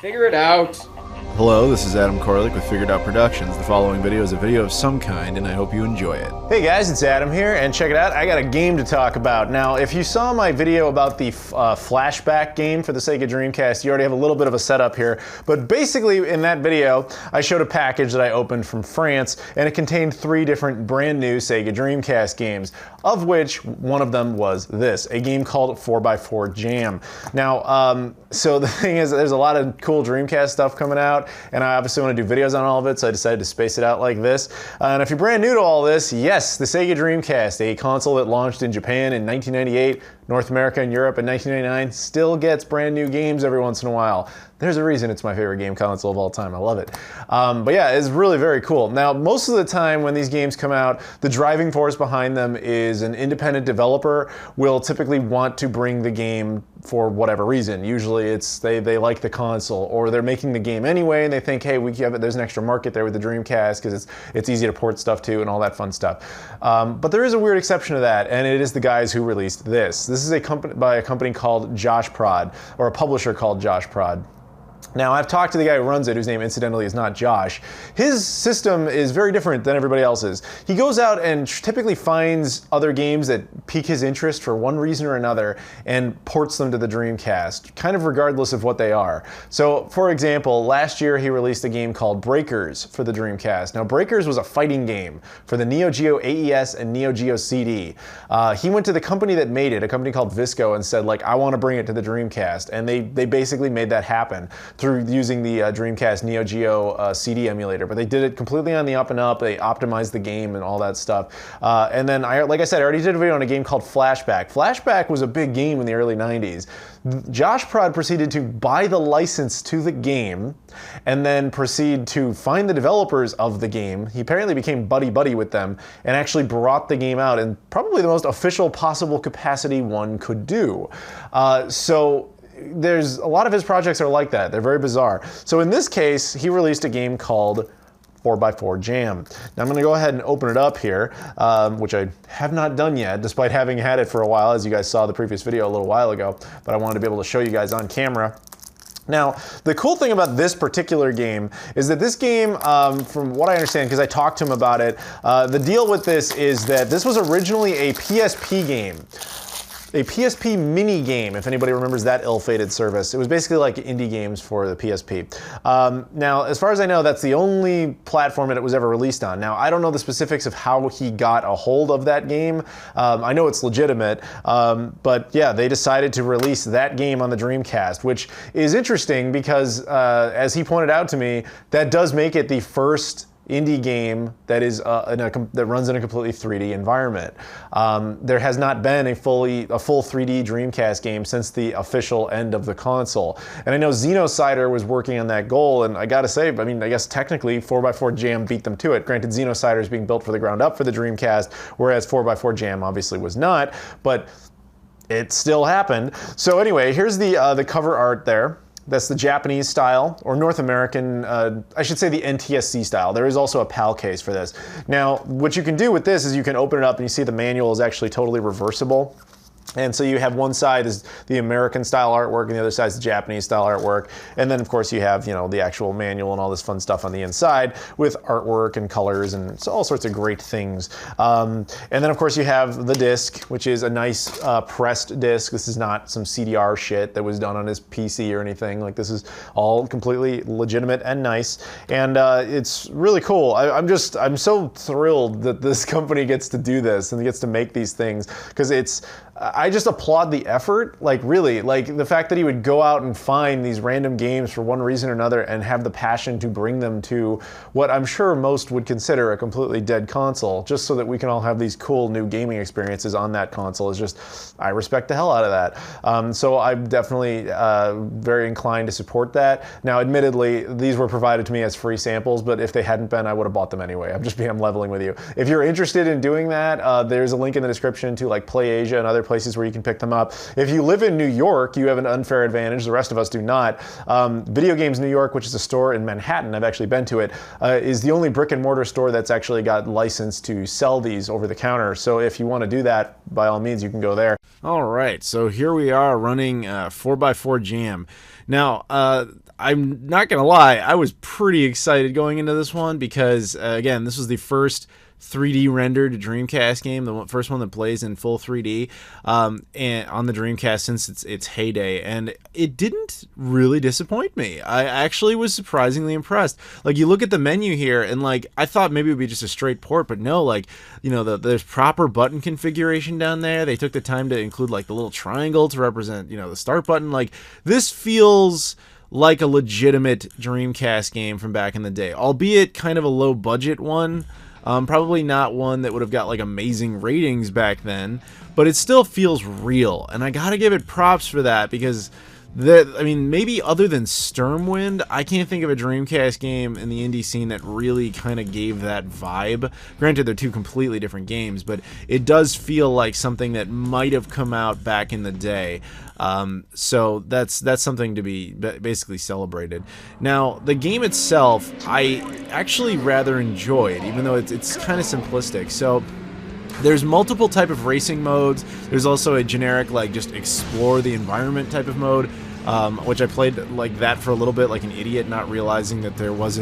Figure it out. Hello, this is Adam Koralik with Figured Out Productions. The following video is a video of some kind, and I hope you enjoy it. Hey guys, it's Adam here, and check it out, I got a game to talk about. Now, if you saw my video about the flashback game for the Sega Dreamcast, you already have a little bit of a setup here, but basically in that video, I showed a package that I opened from France, and it contained 3 different brand new Sega Dreamcast games, of which one of them was this, a game called 4x4 Jam. Now, so the thing is, there's a lot of cool Dreamcast stuff coming out, and I obviously want to do videos on all of it, so I decided to space it out like this. And if you're brand new to all this, yes, the Sega Dreamcast, a console that launched in Japan in 1998, North America and Europe in 1999, still gets brand new games every once in a while. There's a reason it's my favorite game console of all time. I love it. But yeah, it's really very cool. Now, most of the time when these games come out, the driving force behind them is an independent developer will typically want to bring the game for whatever reason. Usually it's they like the console, or they're making the game anyway and they think, hey, there's an extra market there with the Dreamcast because it's easy to port stuff to and all that fun stuff. But there is a weird exception to that, and it is the guys who released this. This is by a company called JoshProd, or a publisher called JoshProd. Now, I've talked to the guy who runs it, whose name incidentally is not Josh. His system is very different than everybody else's. He goes out and typically finds other games that pique his interest for one reason or another and ports them to the Dreamcast, kind of regardless of what they are. So, for example, last year he released a game called Breakers for the Dreamcast. Now, Breakers was a fighting game for the Neo Geo AES and Neo Geo CD. He went to the company that made it, a company called Visco, and said, like, I want to bring it to the Dreamcast. And they basically made that happen through using the Dreamcast Neo Geo CD emulator, but they did it completely on the up and up. They optimized the game and all that stuff. And then, like I said, I already did a video on a game called Flashback. Flashback was a big game in the early 90s. JoshProd proceeded to buy the license to the game and then proceed to find the developers of the game. He apparently became buddy-buddy with them and actually brought the game out in probably the most official possible capacity one could do. So there's a lot of his projects are like that. They're very bizarre. So in this case, he released a game called 4x4 Jam. Now I'm going to go ahead and open it up here, which I have not done yet, despite having had it for a while, as you guys saw the previous video a little while ago, but I wanted to be able to show you guys on camera. Now, the cool thing about this particular game is that this game, from what I understand, because I talked to him about it, the deal with this is that this was originally a PSP game. A PSP mini game, if anybody remembers that ill-fated service. It was basically like indie games for the PSP. Now, as far as I know, that's the only platform that it was ever released on. Now, I don't know the specifics of how he got a hold of that game. I know it's legitimate, but yeah, they decided to release that game on the Dreamcast, which is interesting because, as he pointed out to me, that does make it the first indie game that is that runs in a completely 3D environment. There has not been a full 3D Dreamcast game since the official end of the console. And I know Xenocider was working on that goal, and I gotta say, I mean, I guess technically 4x4 Jam beat them to it. Granted, Xenocider is being built for the ground up for the Dreamcast, whereas 4x4 Jam obviously was not, but it still happened. So anyway, here's the cover art there. That's the Japanese style, or North American, I should say the NTSC style. There is also a PAL case for this. Now, what you can do with this is you can open it up and you see the manual is actually totally reversible. And so you have one side is the American style artwork and the other side is the Japanese style artwork. And then of course you have, you know, the actual manual and all this fun stuff on the inside with artwork and colors and all sorts of great things. And then of course you have the disc, which is a nice pressed disc. This is not some CDR shit that was done on his PC or anything. Like, this is all completely legitimate and nice. And it's really cool. I'm so thrilled that this company gets to do this and gets to make these things, because I just applaud the effort, like really, like the fact that he would go out and find these random games for one reason or another and have the passion to bring them to what I'm sure most would consider a completely dead console, just so that we can all have these cool new gaming experiences on that console, is just, I respect the hell out of that. So I'm definitely very inclined to support that. Now, admittedly, these were provided to me as free samples, but if they hadn't been, I would have bought them anyway. I'm leveling with you. If you're interested in doing that, there's a link in the description to like PlayAsia and other places where you can pick them up. If you live in New York, you have an unfair advantage. The rest of us do not. Video Games New York, which is a store in Manhattan, I've actually been to it, is the only brick and mortar store that's actually got license to sell these over the counter. So if you want to do that, by all means, you can go there. All right, so here we are running 4x4 Jam. Now, I'm not going to lie, I was pretty excited going into this one because, again, this was the first 3D rendered Dreamcast game, the first one that plays in full 3D and on the Dreamcast since its heyday, and it didn't really disappoint me. I actually was surprisingly impressed. Like, you look at the menu here, and like I thought maybe it would be just a straight port, but no, like, you know, there's proper button configuration down there. They took the time to include like the little triangle to represent, you know, the start button. Like, this feels like a legitimate Dreamcast game from back in the day, albeit kind of a low budget one. Probably not one that would have got like amazing ratings back then, but it still feels real, and I gotta give it props for that because I mean, maybe other than Stormwind, I can't think of a Dreamcast game in the indie scene that really kind of gave that vibe. Granted, they're two completely different games, but it does feel like something that might have come out back in the day. So that's something to be basically celebrated. Now, the game itself, I actually rather enjoyed, even though it's kind of simplistic. So there's multiple type of racing modes. There's also a generic, like, just explore the environment type of mode, which I played like that for a little bit, like an idiot, not realizing that there was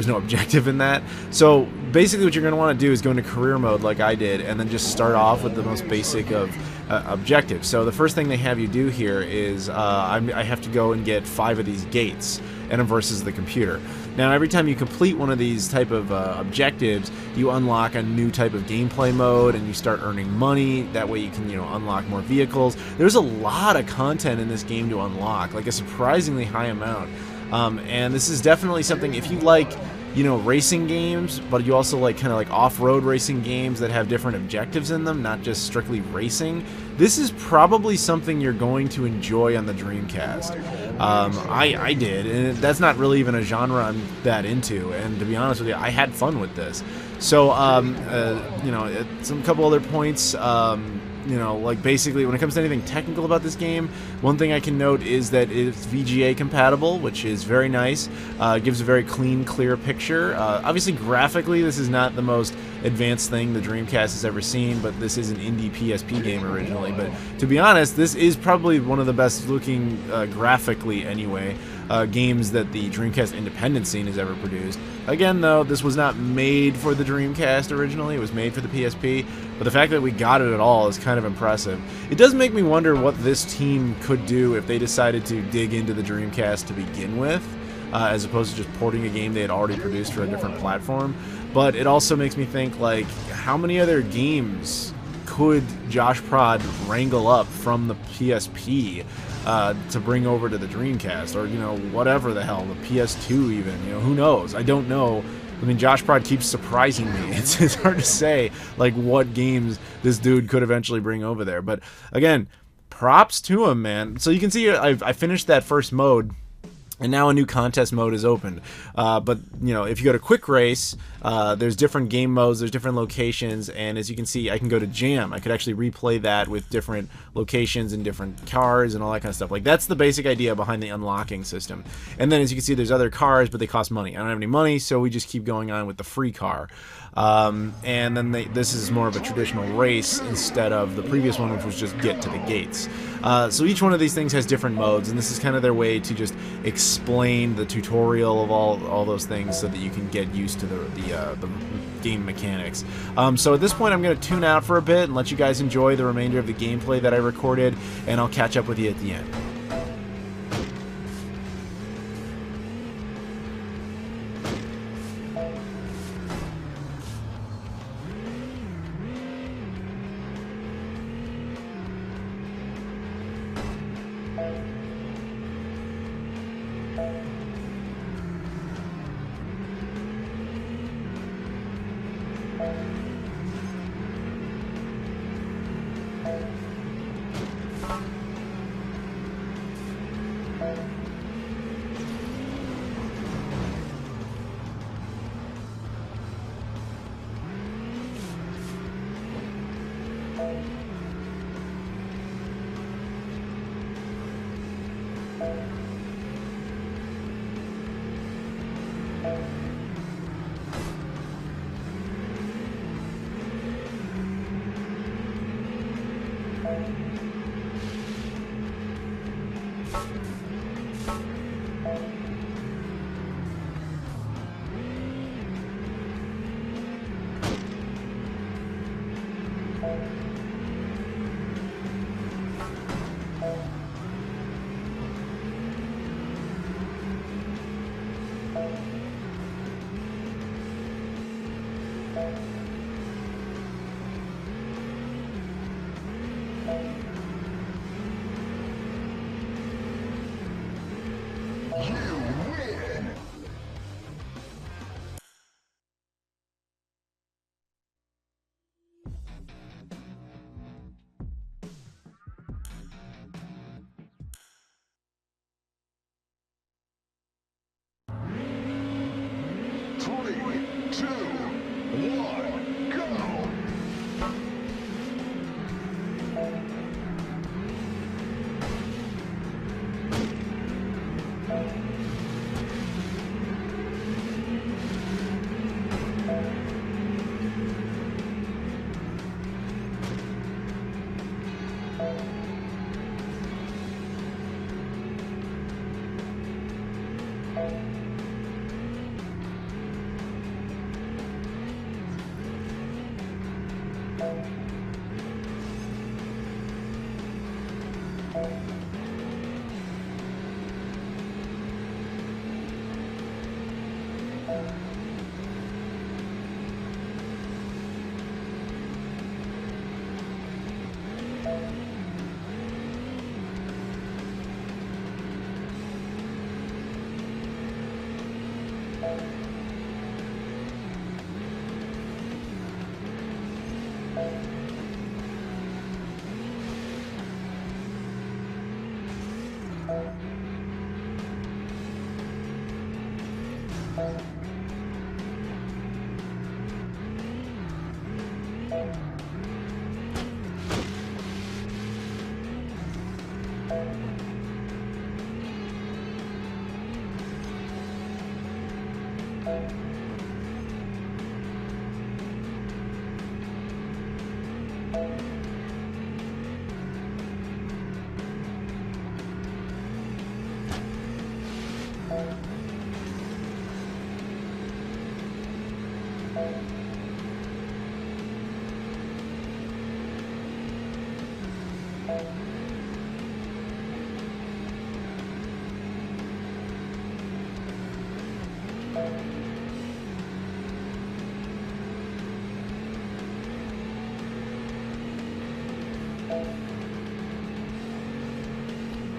no objective in that. So basically what you're going to want to do is go into career mode like I did, and then just start off with the most basic of objectives. So the first thing they have you do here is I have to go and get 5 of these gates, and versus the computer. Now, every time you complete one of these type of objectives, you unlock a new type of gameplay mode, and you start earning money. That way you can, you know, unlock more vehicles. There's a lot of content in this game to unlock, like a surprisingly high amount. And this is definitely something, if you like, you know, racing games, but you also like kind of like off-road racing games that have different objectives in them, not just strictly racing, this is probably something you're going to enjoy on the Dreamcast. I did, and that's not really even a genre I'm that into, and to be honest with you, I had fun with this. So, you know, some couple other points, you know, like basically when it comes to anything technical about this game, one thing I can note is that it's VGA compatible, which is very nice. Gives a very clean, clear picture. Obviously, graphically, this is not the most advanced thing the Dreamcast has ever seen, but this is an indie PSP game originally. But to be honest, this is probably one of the best looking, graphically anyway, games that the Dreamcast independent scene has ever produced. Again, though, this was not made for the Dreamcast originally. It was made for the PSP, but the fact that we got it at all is kind of impressive. It does make me wonder what this team could do if they decided to dig into the Dreamcast to begin with, as opposed to just porting a game they had already produced for a different platform. But it also makes me think, like, how many other games could JoshProd wrangle up from the PSP to bring over to the Dreamcast, or, you know, whatever the hell, the PS2 even, you know, who knows? I don't know. I mean, JoshProd keeps surprising me. It's hard to say, like, what games this dude could eventually bring over there. But, again, props to him, man. So you can see I finished that first mode, and now a new contest mode is opened. But, you know, if you go to Quick Race, there's different game modes, there's different locations, and as you can see, I can go to Jam. I could actually replay that with different locations and different cars and all that kind of stuff. Like, that's the basic idea behind the unlocking system. And then, as you can see, there's other cars, but they cost money. I don't have any money, so we just keep going on with the free car. And then this is more of a traditional race instead of the previous one, which was just get to the gates. So each one of these things has different modes, and this is kind of their way to just explain the tutorial of all those things so that you can get used to the game mechanics. So at this point, I'm going to tune out for a bit and let you guys enjoy the remainder of the gameplay that I recorded, and I'll catch up with you at the end.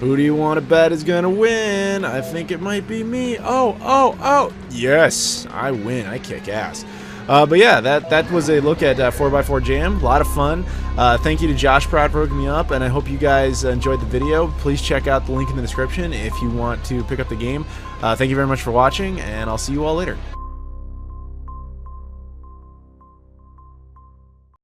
Who do you want to bet is gonna win? I think it might be me. Oh! Yes, I win. I kick ass. But yeah, that was a look at 4x4 Jam. A lot of fun. Thank you to JoshProd for hooking me up, and I hope you guys enjoyed the video. Please check out the link in the description if you want to pick up the game. Thank you very much for watching, and I'll see you all later.